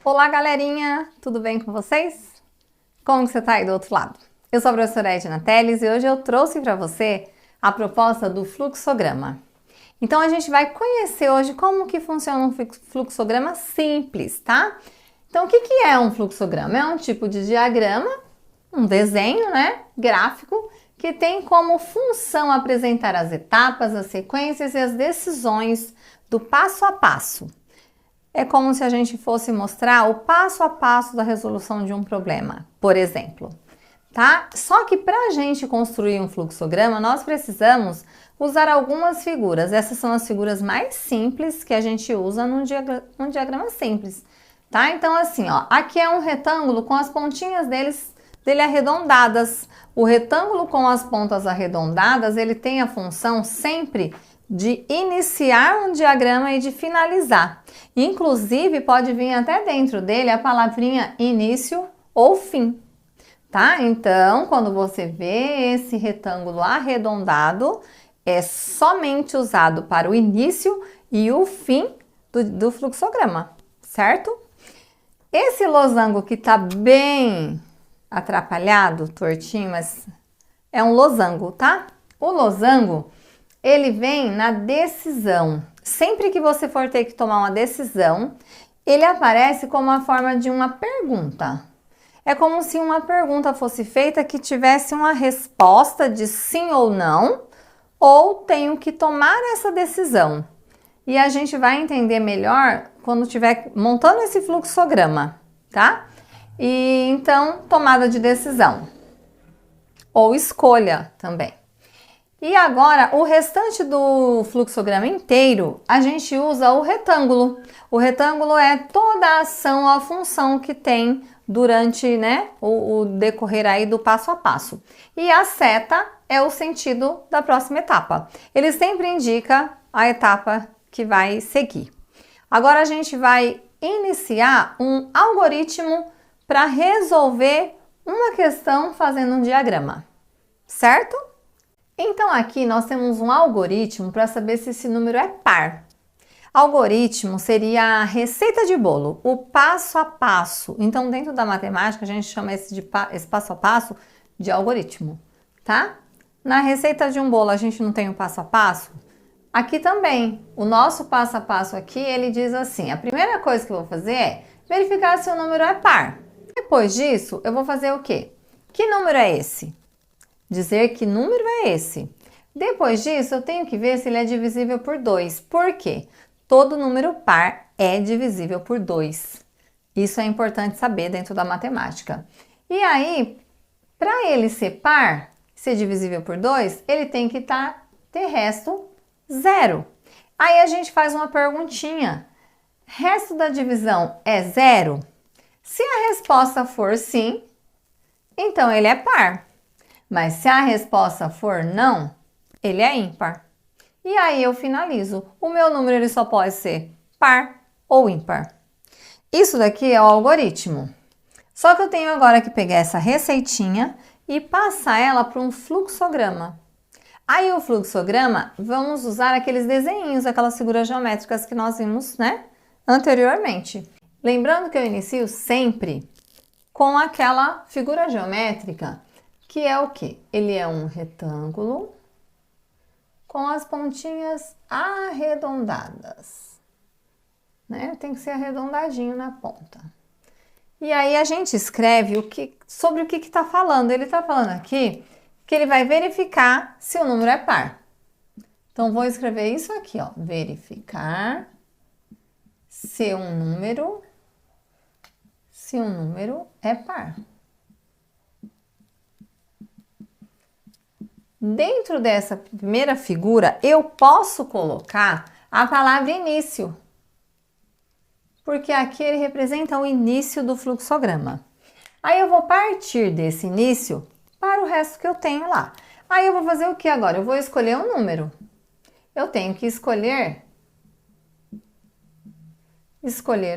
Olá, galerinha! Tudo bem com vocês? Como que você tá aí do outro lado? Eu sou a professora Edna Teles e hoje eu trouxe para você a proposta do fluxograma. Então, a gente vai conhecer hoje como que funciona um fluxograma simples, tá? Então, o que que é um fluxograma? É um tipo de diagrama, um desenho, né, gráfico, que tem como função apresentar as etapas, as sequências e as decisões do passo a passo. É como se a gente fosse mostrar o passo a passo da resolução de um problema, por exemplo, tá? Só que para a gente construir um fluxograma, nós precisamos usar algumas figuras. Essas são as figuras mais simples que a gente usa num diagrama simples, tá? Então, assim, ó, aqui é um retângulo com as pontinhas dele arredondadas. O retângulo com as pontas arredondadas, ele tem a função sempre de iniciar um diagrama e de finalizar. Inclusive, pode vir até dentro dele a palavrinha início ou fim, tá? Então, quando você vê esse retângulo arredondado, é somente usado para o início e o fim do fluxograma, certo? Esse losango que tá bem atrapalhado, tortinho, mas é um losango, tá? O losango, ele vem na decisão. Sempre que você for ter que tomar uma decisão, ele aparece como a forma de uma pergunta. É como se uma pergunta fosse feita que tivesse uma resposta de sim ou não, ou tenho que tomar essa decisão. E a gente vai entender melhor quando estiver montando esse fluxograma, tá? E então, tomada de decisão. Ou escolha também. E agora, o restante do fluxograma inteiro, a gente usa o retângulo. O retângulo é toda a ação, a função que tem durante, né, o decorrer aí do passo a passo. E a seta é o sentido da próxima etapa. Ele sempre indica a etapa que vai seguir. Agora a gente vai iniciar um algoritmo para resolver uma questão fazendo um diagrama, certo? Então aqui nós temos um algoritmo para saber se esse número é par. Algoritmo seria a receita de bolo, o passo a passo. Então dentro da matemática a gente chama esse passo a passo de algoritmo, tá? Na receita de um bolo a gente não tem o passo a passo? Aqui também, o nosso passo a passo aqui, ele diz assim, a primeira coisa que eu vou fazer é verificar se o número é par. Depois disso, eu vou fazer o quê? Que número é esse? Dizer que número é esse. Depois disso, eu tenho que ver se ele é divisível por 2. Por quê? Todo número par é divisível por 2. Isso é importante saber dentro da matemática. E aí, para ele ser par, ser divisível por 2, ele tem que ter resto 0. Aí a gente faz uma perguntinha. Resto da divisão é 0? Se a resposta for sim, então ele é par. Mas se a resposta for não, ele é ímpar. E aí eu finalizo. O meu número ele só pode ser par ou ímpar. Isso daqui é o algoritmo. Só que eu tenho agora que pegar essa receitinha e passar ela para um fluxograma. Aí o fluxograma, vamos usar aqueles desenhinhos, aquelas figuras geométricas que nós vimos, né, anteriormente. Lembrando que eu inicio sempre com aquela figura geométrica que é o que? Ele é um retângulo com as pontinhas arredondadas, né? Tem que ser arredondadinho na ponta. E aí a gente escreve sobre o que está falando. Ele está falando aqui que ele vai verificar se o número é par. Então, vou escrever isso aqui, ó. Verificar se um número é par. Dentro dessa primeira figura, eu posso colocar a palavra início, porque aqui ele representa o início do fluxograma. Aí eu vou partir desse início para o resto que eu tenho lá. Aí eu vou fazer o que agora? Eu vou escolher um número. Eu tenho que escolher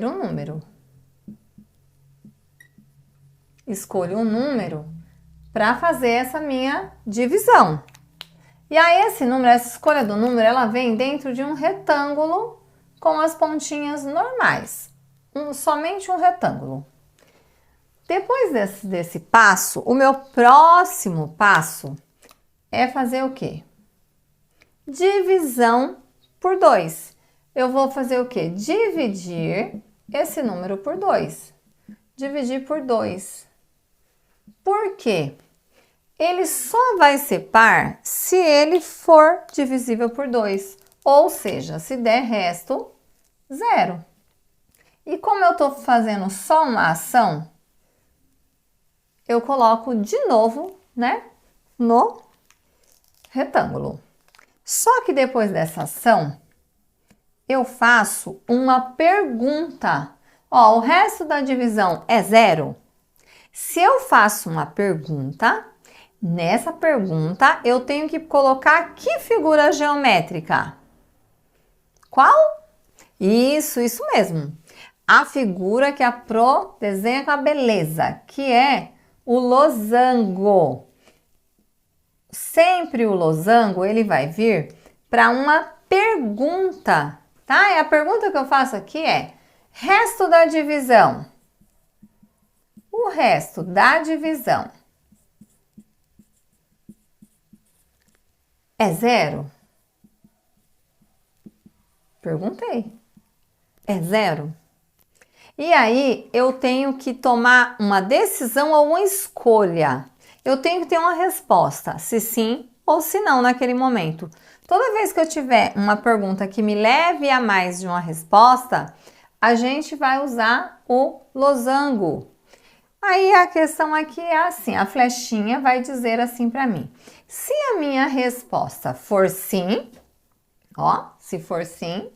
um número. Escolho um número para fazer essa minha divisão. E aí essa escolha do número, ela vem dentro de um retângulo com as pontinhas normais. somente um retângulo. Depois desse passo, o meu próximo passo é fazer o quê? Divisão por 2. Eu vou fazer o quê? Dividir esse número por 2. Dividir por 2. Por quê? Ele só vai ser par se ele for divisível por 2. Ou seja, se der resto, 0. E como eu estou fazendo só uma ação, eu coloco de novo, né, no retângulo. Só que depois dessa ação, eu faço uma pergunta. Ó, o resto da divisão é 0? Se eu faço uma pergunta, nessa pergunta eu tenho que colocar que figura geométrica? Qual? Isso mesmo. A figura que a Pro desenha com a beleza, que é o losango. Sempre o losango, ele vai vir para uma pergunta, tá? E a pergunta que eu faço aqui é: resto da divisão. O resto da divisão é 0? Perguntei. É 0? E aí, eu tenho que tomar uma decisão ou uma escolha. Eu tenho que ter uma resposta, se sim ou se não naquele momento. Toda vez que eu tiver uma pergunta que me leve a mais de uma resposta, a gente vai usar o losango. Aí a questão aqui é assim, a flechinha vai dizer assim para mim. Se a minha resposta for sim, ó, se for sim,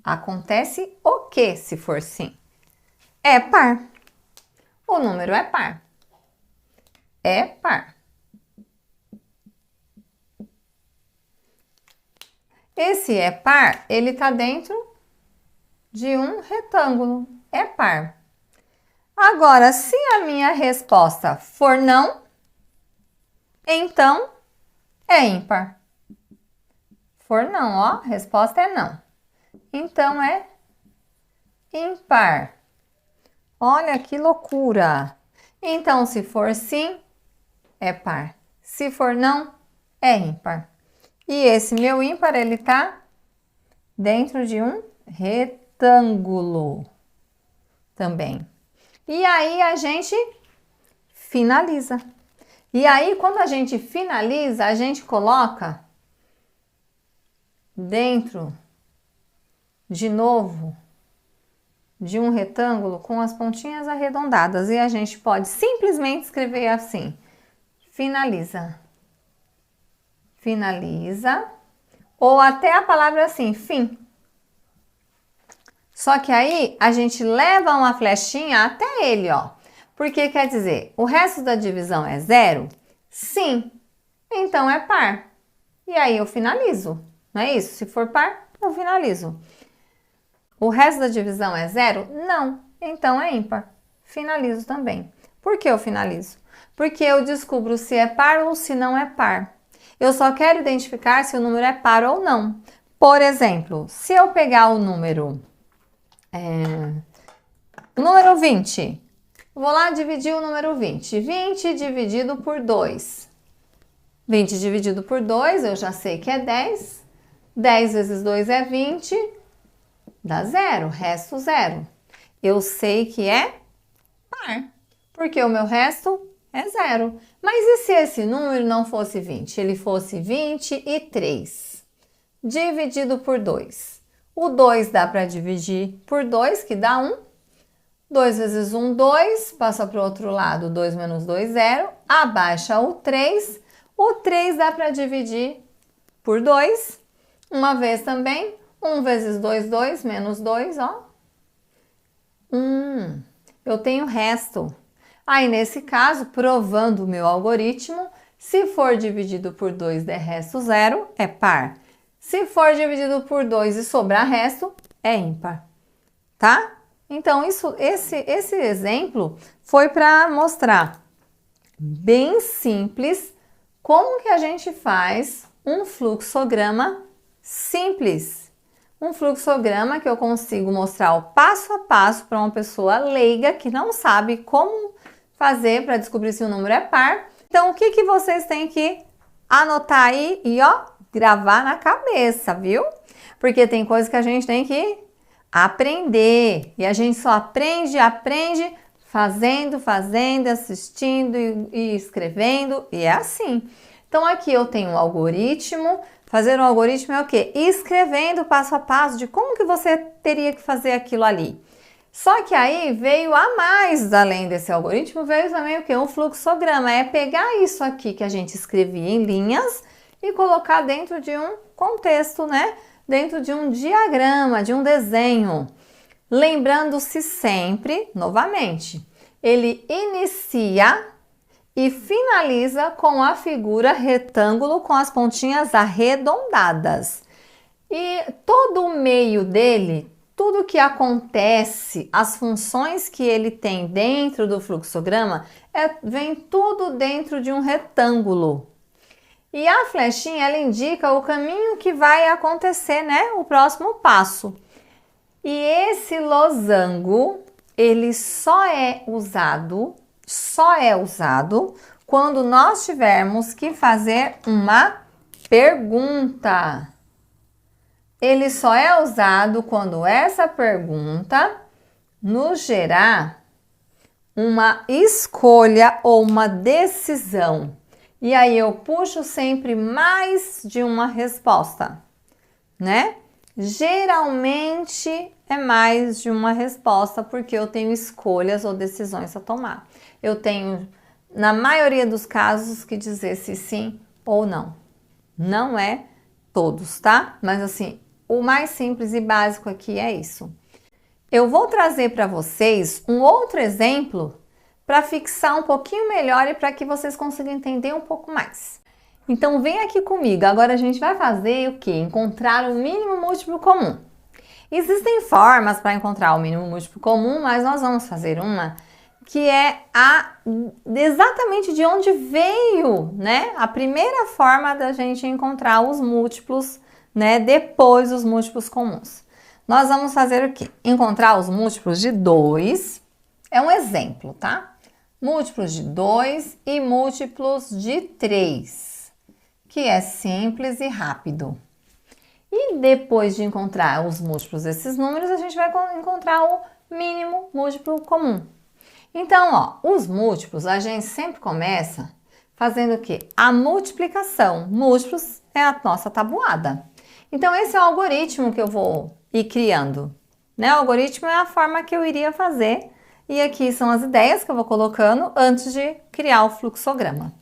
acontece o que se for sim? É par. O número é par. É par. Esse é par, ele está dentro de um retângulo. É par. Agora, se a minha resposta for não, então é ímpar. For não, ó, resposta é não. Então é ímpar. Olha que loucura! Então, se for sim, é par. Se for não, é ímpar. E esse meu ímpar, ele tá dentro de um retângulo também. E aí, a gente finaliza. E aí, quando a gente finaliza, a gente coloca dentro, de novo, de um retângulo com as pontinhas arredondadas. E a gente pode simplesmente escrever assim: finaliza. Finaliza. Ou até a palavra assim, fim. Só que aí a gente leva uma flechinha até ele, ó. Porque quer dizer, o resto da divisão é 0? Sim. Então é par. E aí eu finalizo. Não é isso? Se for par, eu finalizo. O resto da divisão é 0? Não. Então é ímpar. Finalizo também. Por que eu finalizo? Porque eu descubro se é par ou se não é par. Eu só quero identificar se o número é par ou não. Por exemplo, se eu pegar o número 20, vou lá dividir o número 20. 20 dividido por 2. 20 dividido por 2, eu já sei que é 10. 10 vezes 2 é 20. Dá 0, resto 0. Eu sei que é par, porque o meu resto é 0. Mas e se esse número não fosse 20? Ele fosse 23 dividido por 2. O 2 dá para dividir por 2, que dá 1. 2 vezes 1, 2. Passa para o outro lado, 2 menos 2, 0. Abaixa o 3. O 3 dá para dividir por 2. Uma vez também. 1 vezes 2, 2. Menos 2, ó. 1. Eu tenho resto. Aí, nesse caso, provando o meu algoritmo, se for dividido por 2 der resto 0, é par. Se for dividido por 2 e sobrar resto, é ímpar. Tá? Então, esse exemplo foi para mostrar bem simples como que a gente faz um fluxograma simples. um fluxograma que eu consigo mostrar o passo a passo para uma pessoa leiga que não sabe como fazer para descobrir se o número é par. Então, o que vocês têm que anotar aí e gravar na cabeça, viu? Porque tem coisa que a gente tem que aprender. E a gente só aprende fazendo, assistindo e escrevendo. E é assim. Então, aqui eu tenho um algoritmo. Fazer um algoritmo é o quê? Escrevendo passo a passo de como que você teria que fazer aquilo ali. Só que aí veio a mais, além desse algoritmo, veio também o quê? Um fluxograma. É pegar isso aqui que a gente escrevia em linhas e colocar dentro de um contexto, né? Dentro de um diagrama, de um desenho. Lembrando-se sempre, novamente, ele inicia e finaliza com a figura retângulo com as pontinhas arredondadas. E todo o meio dele, tudo que acontece, as funções que ele tem dentro do fluxograma, vem tudo dentro de um retângulo. E a flechinha, ela indica o caminho que vai acontecer, né? O próximo passo. E esse losango, ele só é usado quando nós tivermos que fazer uma pergunta. Ele só é usado quando essa pergunta nos gerar uma escolha ou uma decisão. E aí eu puxo sempre mais de uma resposta, né? Geralmente é mais de uma resposta porque eu tenho escolhas ou decisões a tomar. Eu tenho, na maioria dos casos, que dizer se sim ou não. Não é todos, tá? Mas assim, o mais simples e básico aqui é isso. Eu vou trazer para vocês um outro exemplo para fixar um pouquinho melhor e para que vocês consigam entender um pouco mais. Então vem aqui comigo, agora a gente vai fazer o quê? Encontrar o mínimo múltiplo comum. Existem formas para encontrar o mínimo múltiplo comum, mas nós vamos fazer uma que é exatamente de onde veio, né? A primeira forma da gente encontrar os múltiplos, né? Depois dos múltiplos comuns. Nós vamos fazer o quê? Encontrar os múltiplos de 2, é um exemplo, tá? Múltiplos de 2 e múltiplos de 3, que é simples e rápido. E depois de encontrar os múltiplos desses números, a gente vai encontrar o mínimo múltiplo comum. Então, os múltiplos, a gente sempre começa fazendo o quê? A multiplicação. Múltiplos é a nossa tabuada. Então, esse é o algoritmo que eu vou ir criando, né? O algoritmo é a forma que eu iria fazer. E aqui são as ideias que eu vou colocando antes de criar o fluxograma.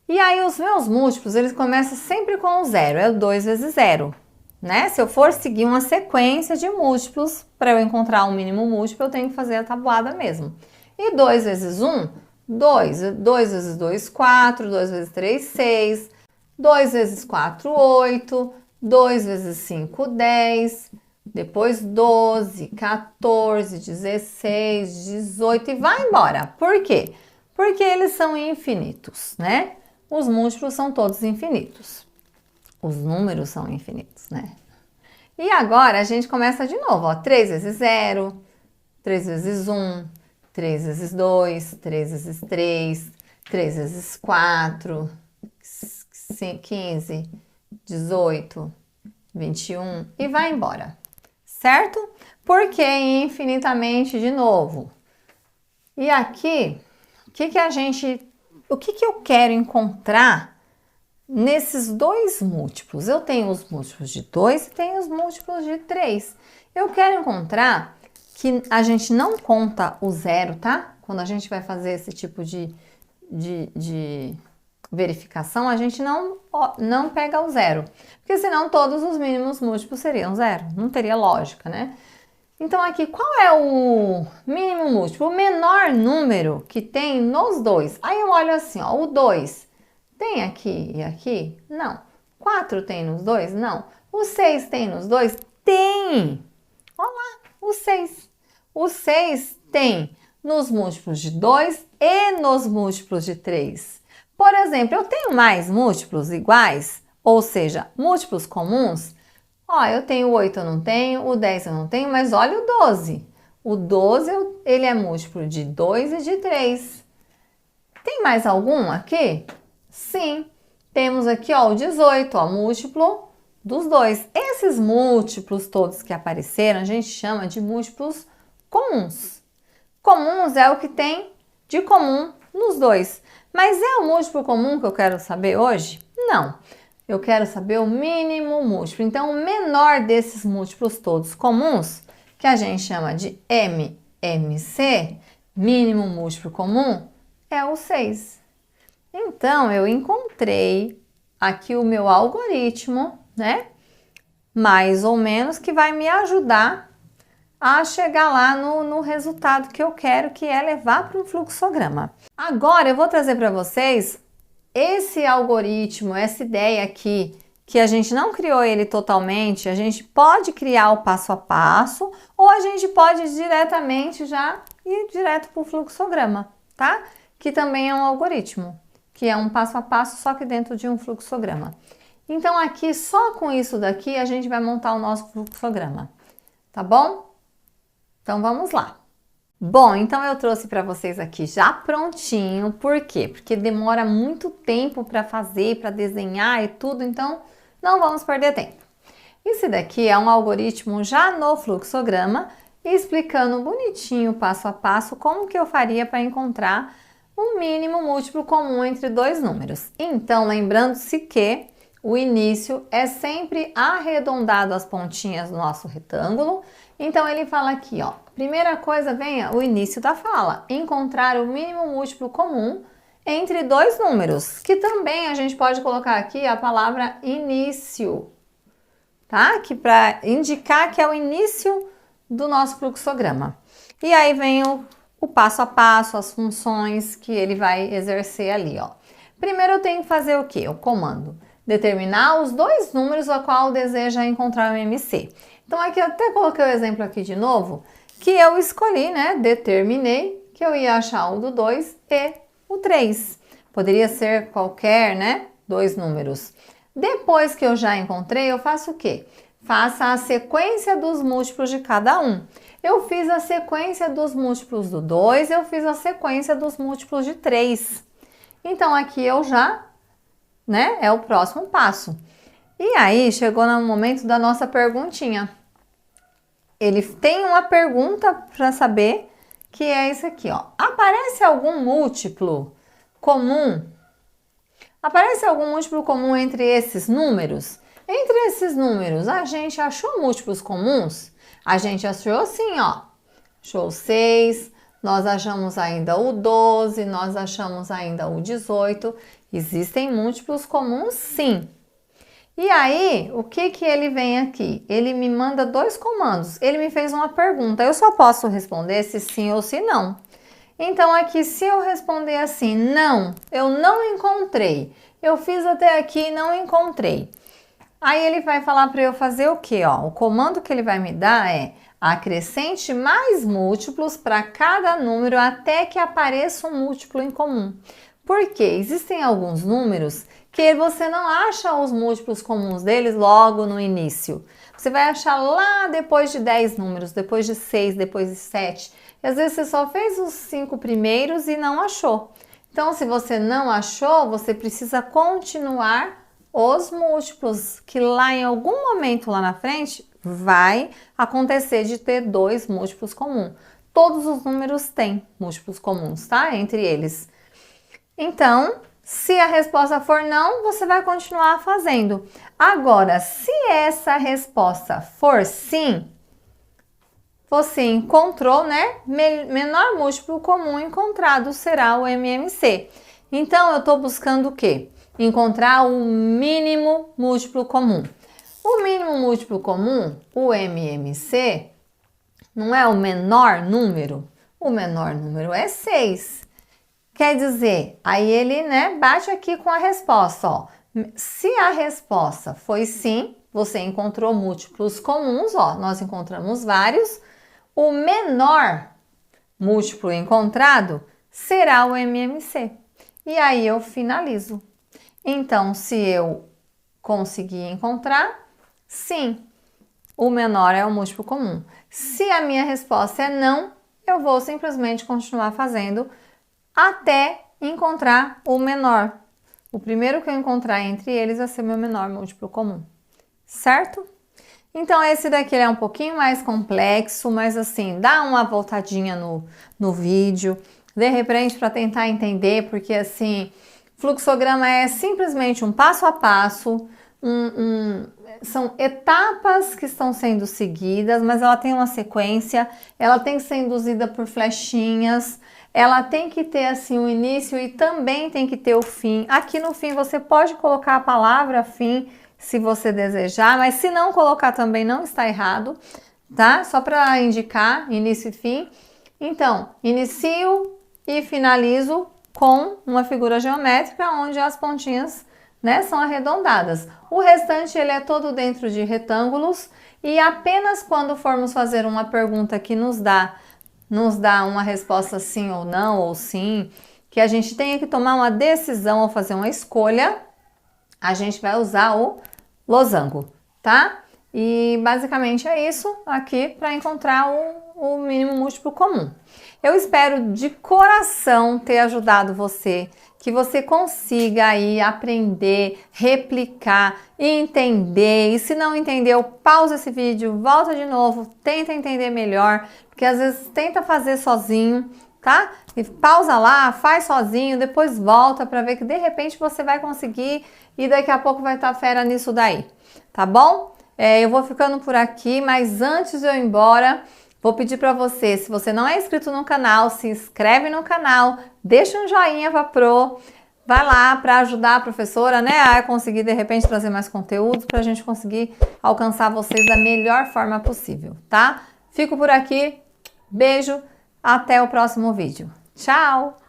E aí, os meus múltiplos, eles começam sempre com o zero, é o 2 vezes 0, né? Se eu for seguir uma sequência de múltiplos, para eu encontrar um mínimo múltiplo, eu tenho que fazer a tabuada mesmo. E 2 vezes 1, 2. 2 vezes 2, 4. 2 vezes 3, 6. 2 vezes 4, 8. 2 vezes 5, 10. Depois 12, 14, 16, 18 e vai embora. Por quê? Porque eles são infinitos, né? Os múltiplos são todos infinitos. Os números são infinitos, né? E agora a gente começa de novo, 3 vezes 0, 3 vezes 1, 3 vezes 2, 3 vezes 3, 3 vezes 4, 15, 18, 21 e vai embora. Certo? Porque infinitamente de novo. E aqui, o que eu quero encontrar nesses dois múltiplos? Eu tenho os múltiplos de 2 e tenho os múltiplos de 3. Eu quero encontrar que a gente não conta o zero, tá? Quando a gente vai fazer esse tipo de verificação, a gente não pega o zero, porque senão todos os mínimos múltiplos seriam zero, não teria lógica, né? Então aqui, qual é o mínimo múltiplo? O menor número que tem nos dois. Aí eu olho assim, o 2 tem aqui e aqui? Não. 4 tem nos dois? Não. O 6 tem nos dois? Tem! Olha lá, o 6. O 6 tem nos múltiplos de 2 e nos múltiplos de 3. Por exemplo, eu tenho mais múltiplos iguais, ou seja, múltiplos comuns? Ó, eu tenho o 8, eu não tenho, o 10 eu não tenho, mas olha o 12. O 12, ele é múltiplo de 2 e de 3. Tem mais algum aqui? Sim. Temos aqui, ó, o 18, ó, múltiplo dos dois. Esses múltiplos todos que apareceram, a gente chama de múltiplos comuns. Comuns é o que tem de comum nos dois. Mas é o múltiplo comum que eu quero saber hoje? Não. Eu quero saber o mínimo múltiplo. Então, o menor desses múltiplos todos comuns, que a gente chama de MMC, mínimo múltiplo comum, é o 6. Então, eu encontrei aqui o meu algoritmo, né? Mais ou menos, que vai me ajudar a chegar lá no resultado que eu quero, que é levar para um fluxograma. Agora, eu vou trazer para vocês esse algoritmo, essa ideia aqui, que a gente não criou ele totalmente, a gente pode criar o passo a passo, ou a gente pode diretamente já ir direto para o fluxograma, tá? Que também é um algoritmo, que é um passo a passo, só que dentro de um fluxograma. Então, aqui, só com isso daqui, a gente vai montar o nosso fluxograma, tá bom? Então, vamos lá. Bom, então eu trouxe para vocês aqui já prontinho. Por quê? Porque demora muito tempo para fazer, para desenhar e tudo, então não vamos perder tempo. Esse daqui é um algoritmo já no fluxograma, explicando bonitinho, passo a passo, como que eu faria para encontrar um mínimo múltiplo comum entre dois números. Então, lembrando-se que o início é sempre arredondado as pontinhas do nosso retângulo. Então, ele fala aqui, ó, primeira coisa vem o início da fala, encontrar o mínimo múltiplo comum entre dois números, que também a gente pode colocar aqui a palavra início, tá? Que para indicar que é o início do nosso fluxograma. E aí vem o passo a passo, as funções que ele vai exercer ali, ó. Primeiro eu tenho que fazer o quê? O comando. Determinar os dois números a qual deseja encontrar o MMC. Então aqui eu até coloquei o exemplo aqui de novo, que eu escolhi, né? Determinei que eu ia achar o do 2 e o 3. Poderia ser qualquer, né? Dois números. Depois que eu já encontrei, eu faço o quê? Faça a sequência dos múltiplos de cada um. Eu fiz a sequência dos múltiplos do 2, eu fiz a sequência dos múltiplos de 3. Então aqui eu já, né? É o próximo passo. E aí chegou no momento da nossa perguntinha. Ele tem uma pergunta para saber, que é isso aqui, ó. Aparece algum múltiplo comum? Aparece algum múltiplo comum entre esses números? Entre esses números, a gente achou múltiplos comuns? A gente achou sim, ó. Achou 6, nós achamos ainda o 12, nós achamos ainda o 18. Existem múltiplos comuns, sim. E aí, o que que ele vem aqui? Ele me manda dois comandos. Ele me fez uma pergunta. Eu só posso responder se sim ou se não. Então, aqui, se eu responder assim, não, eu não encontrei. Eu fiz até aqui e não encontrei. Aí, ele vai falar para eu fazer o quê? Ó, o comando que ele vai me dar é acrescente mais múltiplos para cada número até que apareça um múltiplo em comum. Porque existem alguns números que você não acha os múltiplos comuns deles logo no início. Você vai achar lá depois de 10 números, depois de 6, depois de 7. E às vezes você só fez os 5 primeiros e não achou. Então, se você não achou, você precisa continuar os múltiplos, que lá em algum momento lá na frente vai acontecer de ter dois múltiplos comuns. Todos os números têm múltiplos comuns, tá? Entre eles. Então, se a resposta for não, você vai continuar fazendo. Agora, se essa resposta for sim, você encontrou, né? Menor múltiplo comum encontrado será o MMC. Então, eu estou buscando o quê? Encontrar o mínimo múltiplo comum. O mínimo múltiplo comum, o MMC, não é o menor número? O menor número é 6. Quer dizer, aí ele, né, bate aqui com a resposta, ó. Se a resposta foi sim, você encontrou múltiplos comuns, ó, nós encontramos vários. O menor múltiplo encontrado será o MMC. E aí eu finalizo. Então, se eu conseguir encontrar, sim. o menor é o múltiplo comum. Se a minha resposta é não, eu vou simplesmente continuar fazendo até encontrar o menor. O primeiro que eu encontrar entre eles vai ser meu menor múltiplo comum, certo? Então esse daqui é um pouquinho mais complexo, mas assim, dá uma voltadinha no vídeo, de repente para tentar entender, porque assim, fluxograma é simplesmente um passo a passo, são etapas que estão sendo seguidas, mas ela tem uma sequência, ela tem que ser induzida por flechinhas, ela tem que ter assim o início e também tem que ter o fim. Aqui no fim você pode colocar a palavra fim se você desejar, mas se não colocar também não está errado, tá? Só para indicar início e fim. Então, inicio e finalizo com uma figura geométrica onde as pontinhas, né, são arredondadas. O restante ele é todo dentro de retângulos e apenas quando formos fazer uma pergunta que nos dá uma resposta sim ou não, ou sim, que a gente tenha que tomar uma decisão ou fazer uma escolha, a gente vai usar o losango, tá? E basicamente é isso aqui para encontrar o mínimo múltiplo comum. Eu espero de coração ter ajudado você, que você consiga aí aprender, replicar, entender. E se não entendeu, pausa esse vídeo, volta de novo, tenta entender melhor, porque às vezes tenta fazer sozinho, tá? E pausa lá, faz sozinho, depois volta para ver que de repente você vai conseguir e daqui a pouco vai estar fera nisso daí, tá bom? Eu vou ficando por aqui, mas antes de eu ir embora, vou pedir para você, se você não é inscrito no canal, se inscreve no canal, deixa um joinha pra Pro, vai lá para ajudar a professora, né, a conseguir de repente trazer mais conteúdo para a gente conseguir alcançar vocês da melhor forma possível, tá? Fico por aqui, beijo, até o próximo vídeo. Tchau!